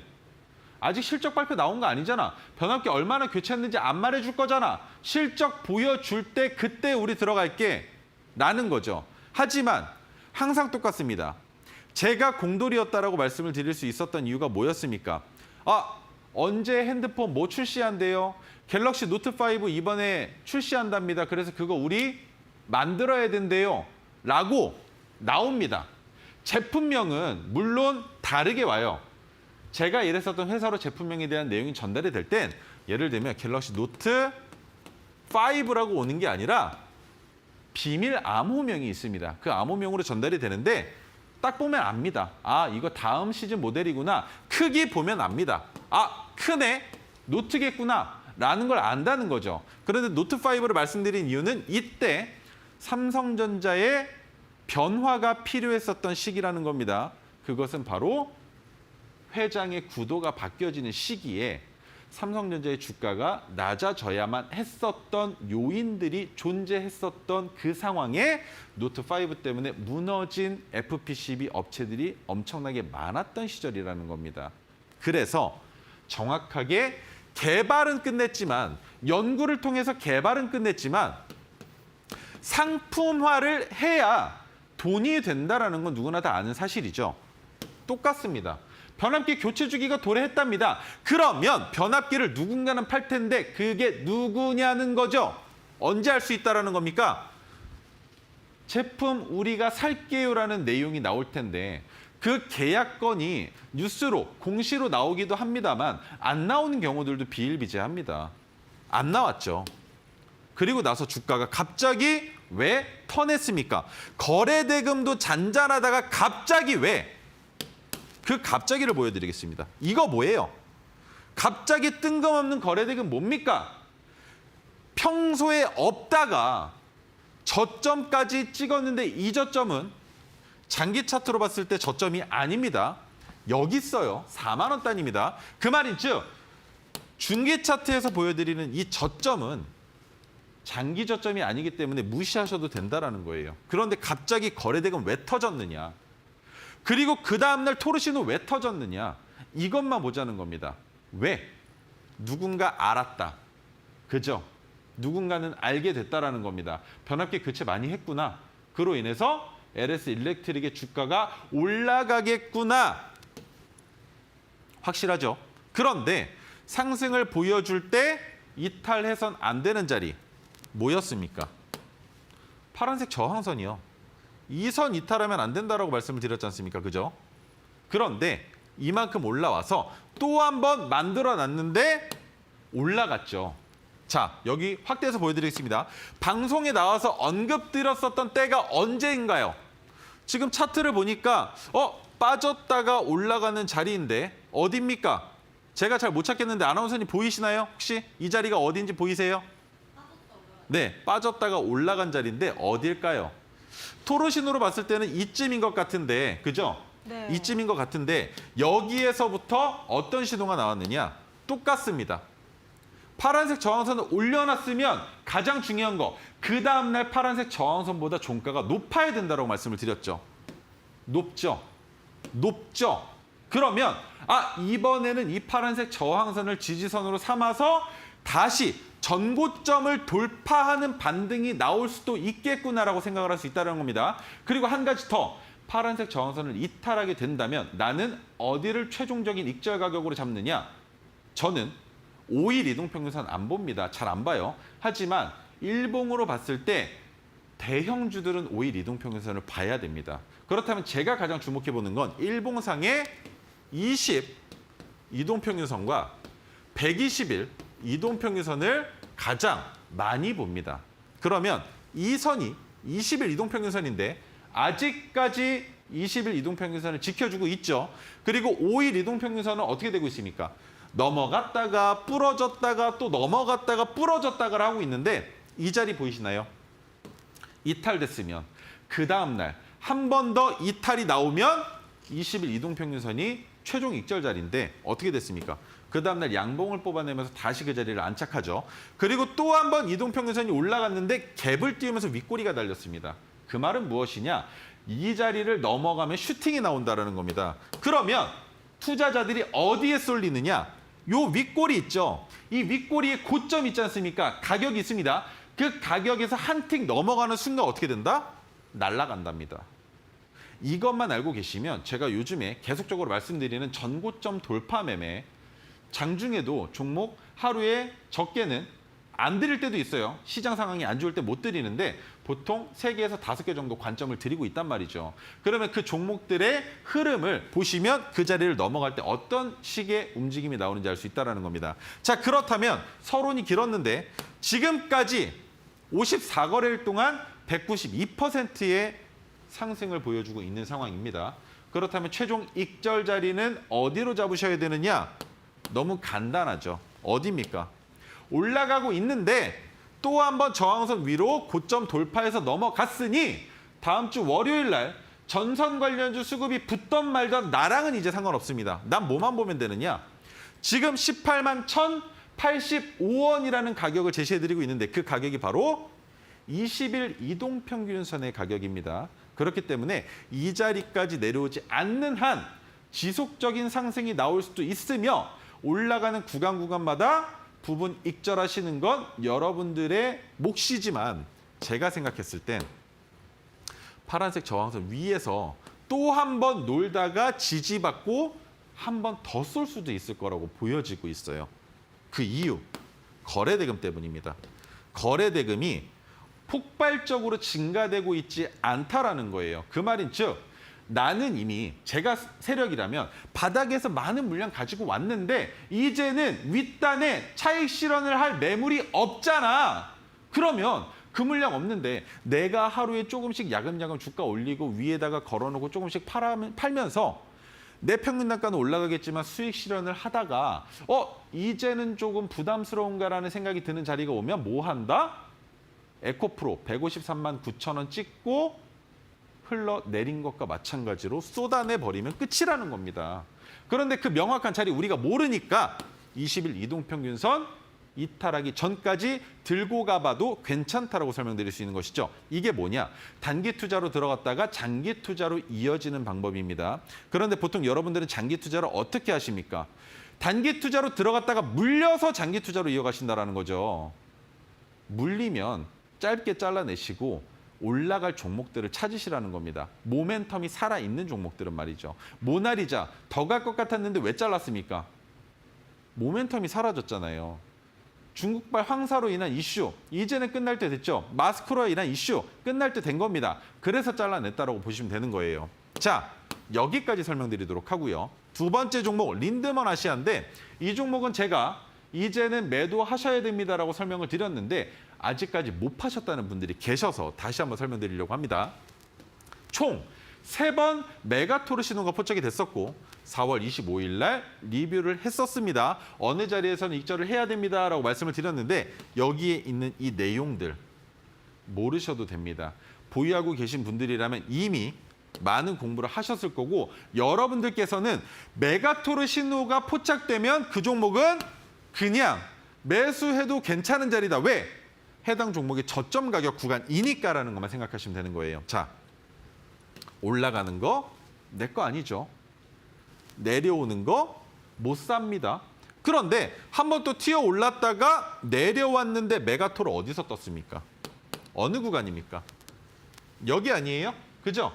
아직 실적 발표 나온 거 아니잖아. 변압기 얼마나 교체했는지 안 말해줄 거잖아. 실적 보여줄 때 그때 우리 들어갈게 라는 거죠. 하지만 항상 똑같습니다. 제가 공돌이었다라고 말씀을 드릴 수 있었던 이유가 뭐였습니까? 언제 핸드폰 뭐 출시한대요? 갤럭시 노트5 이번에 출시한답니다. 그래서 그거 우리 만들어야 된대요. 라고 나옵니다. 제품명은 물론 다르게 와요. 제가 일했었던 회사로 제품명에 대한 내용이 전달이 될 땐 예를 들면 갤럭시 노트 5라고 오는 게 아니라 비밀 암호명이 있습니다. 그 암호명으로 전달이 되는데 딱 보면 압니다. 이거 다음 시즌 모델이구나. 크기 보면 압니다. 크네, 노트겠구나. 된다라는 걸 안다는 거죠. 그런데 노트5를 말씀드린 이유는 이때 삼성전자의 변화가 필요했었던 시기라는 겁니다. 그것은 바로 회장의 구도가 바뀌어지는 시기에 삼성전자의 주가가 낮아져야만 했었던 요인들이 존재했었던 그 상황에 노트5 때문에 무너진 FPCB 업체들이 엄청나게 많았던 시절이라는 겁니다. 그래서 정확하게 개발은 끝냈지만, 연구를 통해서 개발은 끝냈지만 상품화를 해야 돈이 된다는 건 누구나 다 아는 사실이죠. 똑같습니다. 변압기 교체 주기가 도래했답니다. 그러면 변압기를 누군가는 팔 텐데 그게 누구냐는 거죠. 언제 할 수 있다는 겁니까? 제품 우리가 살게요라는 내용이 나올 텐데 그 계약건이 뉴스로, 공시로 나오기도 합니다만 안 나오는 경우들도 비일비재합니다. 안 나왔죠. 그리고 나서 주가가 갑자기 왜 턴했습니까? 거래대금도 잔잔하다가 갑자기 왜? 그 갑자기를 보여드리겠습니다. 이거 뭐예요? 갑자기 뜬금없는 거래대금 뭡니까? 평소에 없다가 저점까지 찍었는데 이 저점은 장기 차트로 봤을 때 저점이 아닙니다. 여기 있어요. 4만 원 단위입니다. 그 말인즉 중기 차트에서 보여드리는 이 저점은 장기 저점이 아니기 때문에 무시하셔도 된다는 거예요. 그런데 갑자기 거래대금 왜 터졌느냐? 그리고 그 다음날 토르시노 왜 터졌느냐? 이것만 보자는 겁니다. 왜? 누군가 알았다. 그죠? 누군가는 알게 됐다라는 겁니다. 변압기 교체 많이 했구나. 그로 인해서 LS 일렉트릭의 주가가 올라가겠구나. 확실하죠? 그런데 상승을 보여줄 때 이탈해선 안 되는 자리 뭐였습니까? 파란색 저항선이요. 이 선 이탈하면 안 된다라고 말씀을 드렸지 않습니까? 그죠? 그런데 이만큼 올라와서 또 한 번 만들어놨는데 올라갔죠. 자, 여기 확대해서 보여드리겠습니다. 방송에 나와서 언급드렸었던 때가 언제인가요? 지금 차트를 보니까 빠졌다가 올라가는 자리인데 어디입니까? 제가 잘 못 찾겠는데 아나운서님 보이시나요? 혹시 이 자리가 어딘지 보이세요? 네, 빠졌다가 올라간 자리인데 어딜까요? 토르신으로 봤을 때는 이쯤인 것 같은데, 그죠? 네. 이쯤인 것 같은데 여기에서부터 어떤 신호가 나왔느냐? 똑같습니다. 파란색 저항선을 올려놨으면 가장 중요한 거, 그 다음날 파란색 저항선보다 종가가 높아야 된다고 말씀을 드렸죠. 높죠? 높죠? 그러면 이번에는 이 파란색 저항선을 지지선으로 삼아서 다시 전고점을 돌파하는 반등이 나올 수도 있겠구나라고 생각을 할 수 있다는 겁니다. 그리고 한 가지 더, 파란색 저항선을 이탈하게 된다면 나는 어디를 최종적인 익절 가격으로 잡느냐? 저는 5일 이동평균선 안 봅니다. 잘 안 봐요. 하지만 일봉으로 봤을 때 대형주들은 5일 이동평균선을 봐야 됩니다. 그렇다면 제가 가장 주목해보는 건 일봉상의 20 이동평균선과 120일 이동평균선을 가장 많이 봅니다. 그러면 이 선이 20일 이동평균선인데 아직까지 20일 이동평균선을 지켜주고 있죠. 그리고 5일 이동평균선은 어떻게 되고 있습니까? 넘어갔다가 부러졌다가 또 넘어갔다가 부러졌다가 하고 있는데 이 자리 보이시나요? 이탈됐으면 그 다음날 한 번 더 이탈이 나오면 20일 이동평균선이 최종 익절 자리인데 어떻게 됐습니까? 그 다음날 양봉을 뽑아내면서 다시 그 자리를 안착하죠. 그리고 또 한 번 이동평균선이 올라갔는데 갭을 띄우면서 윗꼬리가 달렸습니다. 그 말은 무엇이냐? 이 자리를 넘어가면 슈팅이 나온다는 겁니다. 그러면 투자자들이 어디에 쏠리느냐? 요 윗꼬리 있죠? 이 윗꼬리에 고점 있지 않습니까? 가격이 있습니다. 그 가격에서 한 틱 넘어가는 순간 어떻게 된다? 날아간답니다. 이것만 알고 계시면 제가 요즘에 계속적으로 말씀드리는 전고점 돌파 매매, 장중에도 종목 하루에 적게는 안 드릴 때도 있어요. 시장 상황이 안 좋을 때 못 드리는데 보통 3개에서 5개 정도 관점을 드리고 있단 말이죠. 그러면 그 종목들의 흐름을 보시면 그 자리를 넘어갈 때 어떤 식의 움직임이 나오는지 알 수 있다는 겁니다. 자, 그렇다면 서론이 길었는데 지금까지 54거래일 동안 192%의 상승을 보여주고 있는 상황입니다. 그렇다면 최종 익절 자리는 어디로 잡으셔야 되느냐? 너무 간단하죠. 어디입니까? 올라가고 있는데 또 한 번 저항선 위로 고점 돌파해서 넘어갔으니 다음 주 월요일 날 전선 관련주 수급이 붙던 말던 나랑은 이제 상관없습니다. 난 뭐만 보면 되느냐? 지금 18만 1,085원이라는 가격을 제시해드리고 있는데 그 가격이 바로 20일 이동평균선의 가격입니다. 그렇기 때문에 이 자리까지 내려오지 않는 한 지속적인 상승이 나올 수도 있으며 올라가는 구간마다 부분 익절하시는 건 여러분들의 몫이지만 제가 생각했을 땐 파란색 저항선 위에서 또 한 번 놀다가 지지받고 한 번 더 쏠 수도 있을 거라고 보여지고 있어요. 그 이유, 거래대금 때문입니다. 거래대금이 폭발적으로 증가되고 있지 않다라는 거예요. 그 말인 즉 나는 이미 제가 세력이라면 바닥에서 많은 물량 가지고 왔는데 이제는 윗단에 차익 실현을 할 매물이 없잖아. 그러면 그 물량 없는데 내가 하루에 조금씩 야금야금 주가 올리고 위에다가 걸어놓고 조금씩 팔면서 내 평균 단가는 올라가겠지만 수익 실현을 하다가 이제는 조금 부담스러운가라는 생각이 드는 자리가 오면 뭐 한다? 에코프로 153만 9천 원 찍고 흘러내린 것과 마찬가지로 쏟아내버리면 끝이라는 겁니다. 그런데 그 명확한 자리 우리가 모르니까 20일 이동평균선 이탈하기 전까지 들고 가봐도 괜찮다라고 설명드릴 수 있는 것이죠. 이게 뭐냐? 단기 투자로 들어갔다가 장기 투자로 이어지는 방법입니다. 그런데 보통 여러분들은 장기 투자를 어떻게 하십니까? 단기 투자로 들어갔다가 물려서 장기 투자로 이어가신다는 거죠. 물리면 짧게 잘라내시고 올라갈 종목들을 찾으시라는 겁니다. 모멘텀이 살아있는 종목들은 말이죠. 모나리자 더 갈 것 같았는데 왜 잘랐습니까? 모멘텀이 사라졌잖아요. 중국발 황사로 인한 이슈, 이제는 끝날 때 됐죠. 마스크로 인한 이슈, 끝날 때 된 겁니다. 그래서 잘라냈다라고 보시면 되는 거예요. 자, 여기까지 설명드리도록 하고요. 두 번째 종목, 린드먼 아시아인데 이 종목은 제가 이제는 매도하셔야 됩니다라고 설명을 드렸는데 아직까지 못 파셨다는 분들이 계셔서 다시 한번 설명드리려고 합니다. 총 3번 메가토르 신호가 포착이 됐었고 4월 25일 날 리뷰를 했었습니다. 어느 자리에서는 익절을 해야 됩니다라고 말씀을 드렸는데 여기에 있는 이 내용들 모르셔도 됩니다. 보유하고 계신 분들이라면 이미 많은 공부를 하셨을 거고 여러분들께서는 메가토르 신호가 포착되면 그 종목은 그냥 매수해도 괜찮은 자리다. 왜? 해당 종목의 저점 가격 구간이니까라는 것만 생각하시면 되는 거예요. 자, 올라가는 거 내 거 아니죠. 내려오는 거 못 삽니다. 그런데 한번 또 튀어 올랐다가 내려왔는데 메가토르 어디서 떴습니까? 어느 구간입니까? 여기 아니에요? 그죠?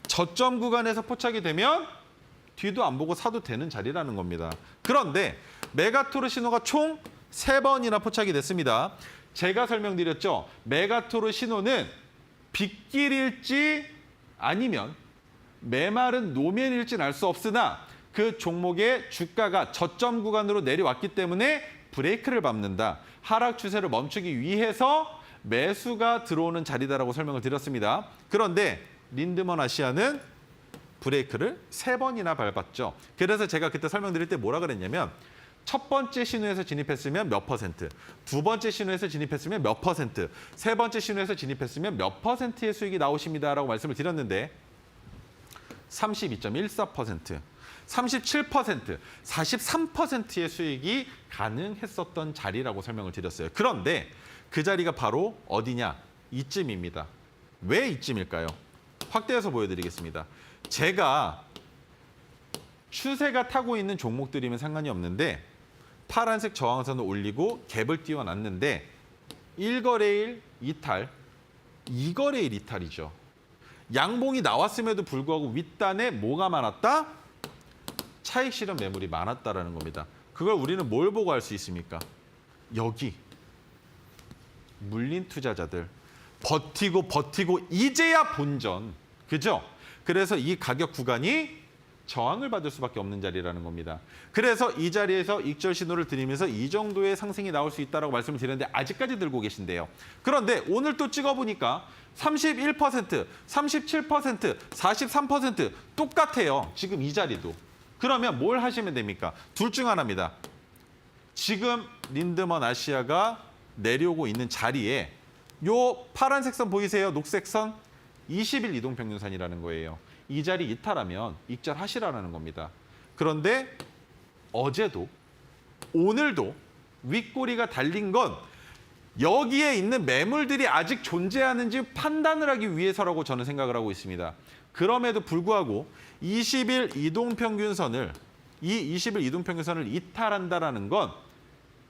저점 구간에서 포착이 되면 뒤도 안 보고 사도 되는 자리라는 겁니다. 그런데 메가토르 신호가 총 3번이나 포착이 됐습니다. 제가 설명드렸죠. 메가토르 신호는 빗길일지 아니면 메마른 노면일지는 알 수 없으나 그 종목의 주가가 저점 구간으로 내려왔기 때문에 브레이크를 밟는다. 하락 추세를 멈추기 위해서 매수가 들어오는 자리다라고 설명을 드렸습니다. 그런데 린드먼 아시아는 브레이크를 3번이나 밟았죠. 그래서 제가 그때 설명드릴 때 뭐라 그랬냐면 첫 번째 신호에서 진입했으면 몇 퍼센트, 두 번째 신호에서 진입했으면 몇 퍼센트, 세 번째 신호에서 진입했으면 몇 퍼센트의 수익이 나오십니다라고 말씀을 드렸는데 32.14%, 37%, 43%의 수익이 가능했었던 자리라고 설명을 드렸어요. 그런데 그 자리가 바로 어디냐? 이쯤입니다. 왜 이쯤일까요? 확대해서 보여드리겠습니다. 제가 추세가 타고 있는 종목들이면 상관이 없는데 파란색 저항선을 올리고 갭을 띄워놨는데 1거래일 이탈, 2거래일 이탈이죠. 양봉이 나왔음에도 불구하고 윗단에 뭐가 많았다? 차익 실현 매물이 많았다라는 겁니다. 그걸 우리는 뭘 보고 알 수 있습니까? 여기 물린 투자자들 버티고 이제야 본전. 그죠? 그래서 이 가격 구간이 저항을 받을 수밖에 없는 자리라는 겁니다. 그래서 이 자리에서 익절 신호를 드리면서 이 정도의 상승이 나올 수 있다고 말씀을 드렸는데 아직까지 들고 계신데요. 그런데 오늘 또 찍어보니까 31%, 37%, 43% 똑같아요. 지금 이 자리도. 그러면 뭘 하시면 됩니까? 둘 중 하나입니다. 지금 린드먼 아시아가 내려오고 있는 자리에 요 파란색 선 보이세요? 녹색 선? 20일 이동평균선이라는 거예요. 이 자리 이탈하면 익절하시라는 겁니다. 그런데 어제도 오늘도 윗꼬리가 달린 건 여기에 있는 매물들이 아직 존재하는지 판단을 하기 위해서라고 저는 생각을 하고 있습니다. 그럼에도 불구하고 20일 이동평균선을 이탈한다라는 건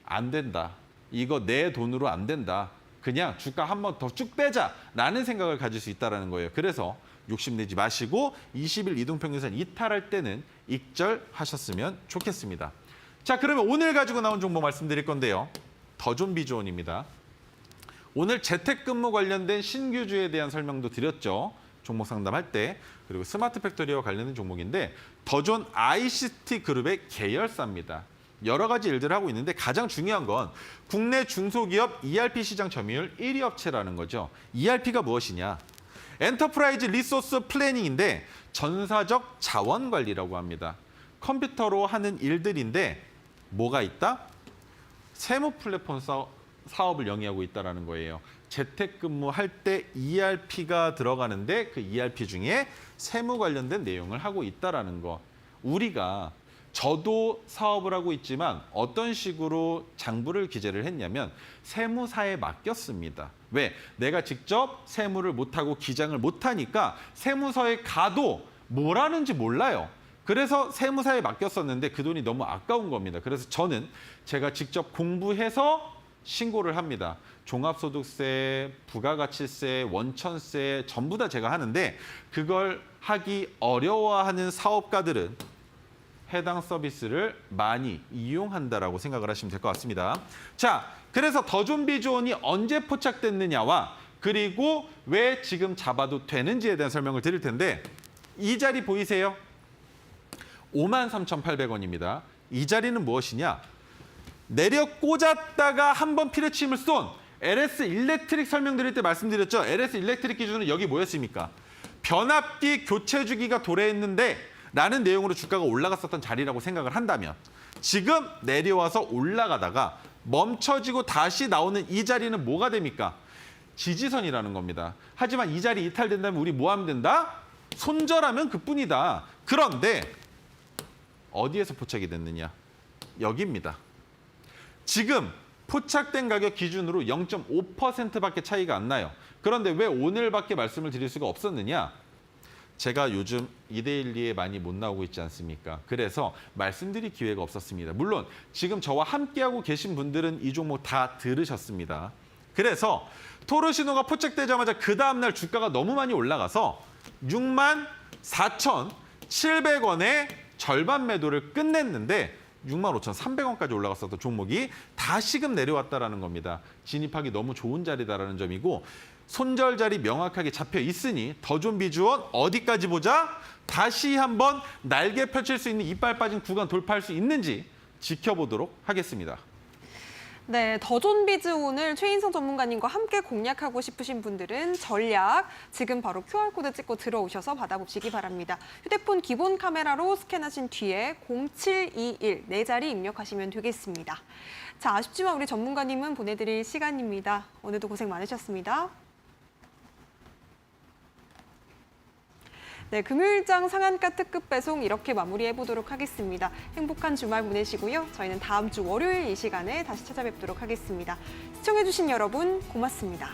안 된다. 이거 내 돈으로 안 된다. 그냥 주가 한 번 더 쭉 빼자라는 생각을 가질 수 있다는 거예요. 그래서 욕심내지 마시고 20일 이동평균선 이탈할 때는 익절하셨으면 좋겠습니다. 자, 그러면 오늘 가지고 나온 종목 말씀드릴 건데요. 더존비주온입니다. 오늘 재택근무 관련된 신규주에 대한 설명도 드렸죠. 종목 상담할 때. 그리고 스마트 팩토리와 관련된 종목인데 더존 ICT 그룹의 계열사입니다. 여러 가지 일들을 하고 있는데 가장 중요한 건 국내 중소기업 ERP 시장 점유율 1위 업체라는 거죠. ERP가 무엇이냐? 엔터프라이즈 리소스 플래닝인데 전사적 자원 관리라고 합니다. 컴퓨터로 하는 일들인데 뭐가 있다? 세무 플랫폼 사업을 영위하고 있다는 거예요. 재택근무할 때 ERP가 들어가는데 그 ERP 중에 세무 관련된 내용을 하고 있다는 거. 우리가 저도 사업을 하고 있지만 어떤 식으로 장부를 기재를 했냐면 세무사에 맡겼습니다. 왜? 내가 직접 세무를 못하고 기장을 못하니까 세무서에 가도 뭘 하는지 몰라요. 그래서 세무사에 맡겼었는데 그 돈이 너무 아까운 겁니다. 그래서 저는 제가 직접 공부해서 신고를 합니다. 종합소득세, 부가가치세, 원천세 전부 다 제가 하는데 그걸 하기 어려워하는 사업가들은 해당 서비스를 많이 이용한다라고 생각을 하시면 될 것 같습니다. 자, 그래서 더존비주온이 언제 포착됐느냐와 그리고 왜 지금 잡아도 되는지에 대한 설명을 드릴 텐데 이 자리 보이세요? 53,800원입니다. 이 자리는 무엇이냐? 내려 꽂았다가 한번 피레침을 쏜 LS 일렉트릭 설명드릴 때 말씀드렸죠. LS 일렉트릭 기준은 여기 뭐였습니까? 변압기 교체 주기가 도래했는데 라는 내용으로 주가가 올라갔었던 자리라고 생각을 한다면 지금 내려와서 올라가다가 멈춰지고 다시 나오는 이 자리는 뭐가 됩니까? 지지선이라는 겁니다. 하지만 이 자리 이탈된다면 우리 뭐 하면 된다? 손절하면 그뿐이다. 그런데 어디에서 포착이 됐느냐? 여기입니다. 지금 포착된 가격 기준으로 0.5%밖에 차이가 안 나요. 그런데 왜 오늘밖에 말씀을 드릴 수가 없었느냐? 제가 요즘 2대1리에 많이 못 나오고 있지 않습니까? 그래서 말씀드릴 기회가 없었습니다. 물론 지금 저와 함께하고 계신 분들은 이 종목 다 들으셨습니다. 그래서 토르시노가 포착되자마자 그 다음날 주가가 너무 많이 올라가서 64,700원에 절반 매도를 끝냈는데 65,300원까지 올라갔었던 종목이 다시금 내려왔다는 겁니다. 진입하기 너무 좋은 자리다라는 점이고 손절 자리 명확하게 잡혀 있으니 더존비주온 어디까지 보자? 다시 한번 날개 펼칠 수 있는 이빨 빠진 구간 돌파할 수 있는지 지켜보도록 하겠습니다. 네, 더존비주온을 최인성 전문가님과 함께 공략하고 싶으신 분들은 전략 지금 바로 QR코드 찍고 들어오셔서 받아보시기 바랍니다. 휴대폰 기본 카메라로 스캔하신 뒤에 0721 네 자리 입력하시면 되겠습니다. 자, 아쉽지만 우리 전문가님은 보내드릴 시간입니다. 오늘도 고생 많으셨습니다. 네, 금요일장 상한가 특급 배송 이렇게 마무리해보도록 하겠습니다. 행복한 주말 보내시고요. 저희는 다음 주 월요일 이 시간에 다시 찾아뵙도록 하겠습니다. 시청해주신 여러분 고맙습니다.